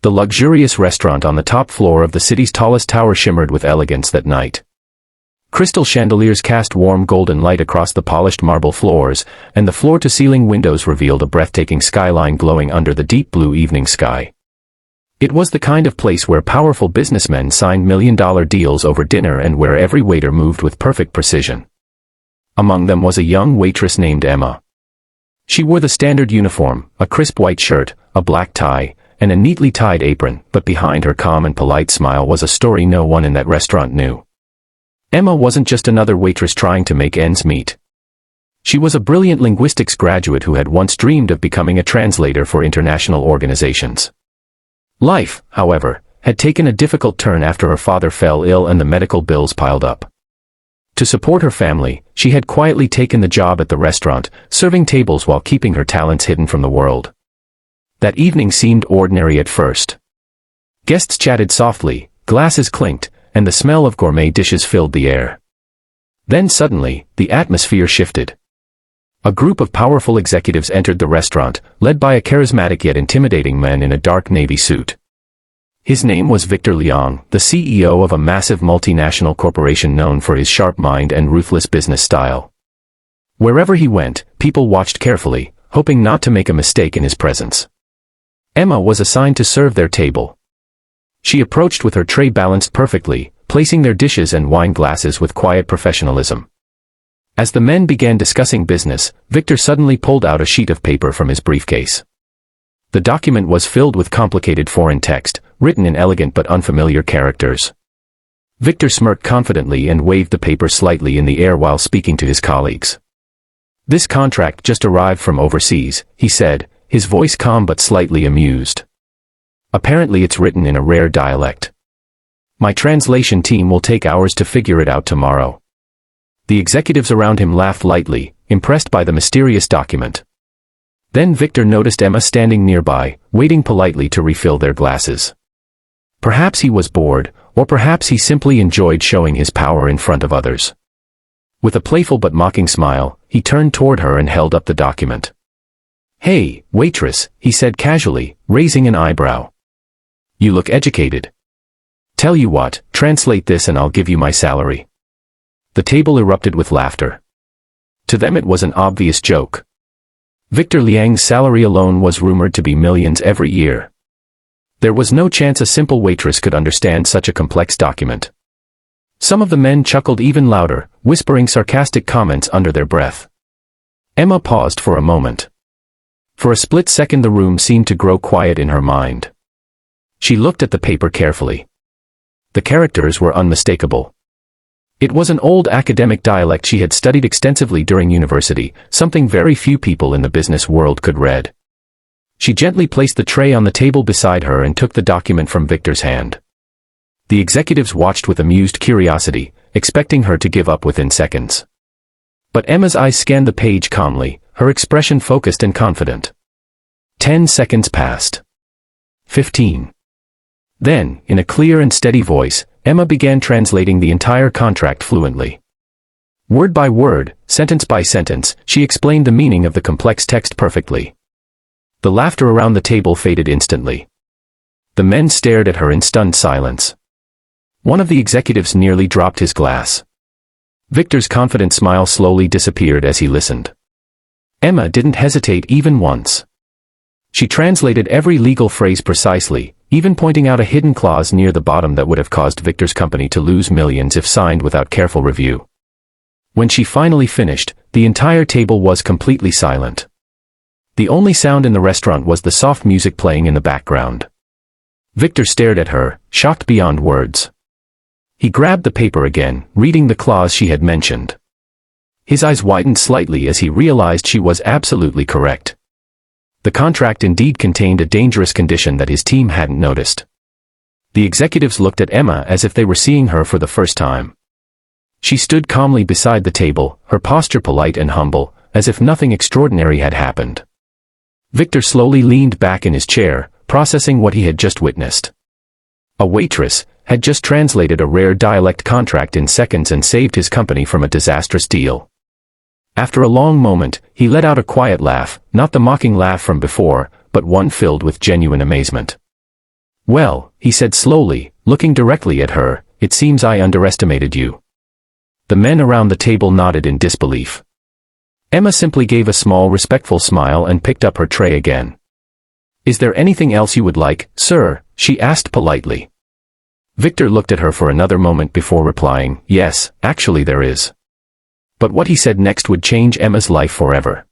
The luxurious restaurant on the top floor of the city's tallest tower shimmered with elegance that night. Crystal chandeliers cast warm golden light across the polished marble floors, and the floor-to-ceiling windows revealed a breathtaking skyline glowing under the deep blue evening sky. It was the kind of place where powerful businessmen signed million-dollar deals over dinner and where every waiter moved with perfect precision. Among them was a young waitress named Emma. She wore the standard uniform, a crisp white shirt, a black tie, and a neatly tied apron, but behind her calm and polite smile was a story no one in that restaurant knew. Emma wasn't just another waitress trying to make ends meet. She was a brilliant linguistics graduate who had once dreamed of becoming a translator for international organizations. Life, however, had taken a difficult turn after her father fell ill and the medical bills piled up. To support her family, she had quietly taken the job at the restaurant, serving tables while keeping her talents hidden from the world. That evening seemed ordinary at first. Guests chatted softly, glasses clinked, and the smell of gourmet dishes filled the air. Then suddenly, the atmosphere shifted. A group of powerful executives entered the restaurant, led by a charismatic yet intimidating man in a dark navy suit. His name was Victor Liang, the CEO of a massive multinational corporation known for his sharp mind and ruthless business style. Wherever he went, people watched carefully, hoping not to make a mistake in his presence. Emma was assigned to serve their table. She approached with her tray balanced perfectly, placing their dishes and wine glasses with quiet professionalism. As the men began discussing business, Victor suddenly pulled out a sheet of paper from his briefcase. The document was filled with complicated foreign text, written in elegant but unfamiliar characters. Victor smirked confidently and waved the paper slightly in the air while speaking to his colleagues. "This contract just arrived from overseas," he said, his voice calm but slightly amused. "Apparently it's written in a rare dialect. My translation team will take hours to figure it out tomorrow." The executives around him laughed lightly, impressed by the mysterious document. Then Victor noticed Emma standing nearby, waiting politely to refill their glasses. Perhaps he was bored, or perhaps he simply enjoyed showing his power in front of others. With a playful but mocking smile, he turned toward her and held up the document. "Hey, waitress," he said casually, raising an eyebrow. "You look educated. Tell you what, translate this and I'll give you my salary." The table erupted with laughter. To them it was an obvious joke. Victor Liang's salary alone was rumored to be millions every year. There was no chance a simple waitress could understand such a complex document. Some of the men chuckled even louder, whispering sarcastic comments under their breath. Emma paused for a moment. For a split second the room seemed to grow quiet in her mind. She looked at the paper carefully. The characters were unmistakable. It was an old academic dialect she had studied extensively during university, something very few people in the business world could read. She gently placed the tray on the table beside her and took the document from Victor's hand. The executives watched with amused curiosity, expecting her to give up within seconds. But Emma's eyes scanned the page calmly, her expression focused and confident. 10 seconds passed. 15. Then, in a clear and steady voice, Emma began translating the entire contract fluently. Word by word, sentence by sentence, she explained the meaning of the complex text perfectly. The laughter around the table faded instantly. The men stared at her in stunned silence. One of the executives nearly dropped his glass. Victor's confident smile slowly disappeared as he listened. Emma didn't hesitate even once. She translated every legal phrase precisely, even pointing out a hidden clause near the bottom that would have caused Victor's company to lose millions if signed without careful review. When she finally finished, the entire table was completely silent. The only sound in the restaurant was the soft music playing in the background. Victor stared at her, shocked beyond words. He grabbed the paper again, reading the clause she had mentioned. His eyes widened slightly as he realized she was absolutely correct. The contract indeed contained a dangerous condition that his team hadn't noticed. The executives looked at Emma as if they were seeing her for the first time. She stood calmly beside the table, her posture polite and humble, as if nothing extraordinary had happened. Victor slowly leaned back in his chair, processing what he had just witnessed. A waitress had just translated a rare dialect contract in seconds and saved his company from a disastrous deal. After a long moment, he let out a quiet laugh, not the mocking laugh from before, but one filled with genuine amazement. Well, he said slowly, looking directly at her, it seems I underestimated you. The men around the table nodded in disbelief. Emma simply gave a small respectful smile and picked up her tray again. Is there anything else you would like, sir? She asked politely. Victor looked at her for another moment before replying, yes, actually there is. But what he said next would change Emma's life forever.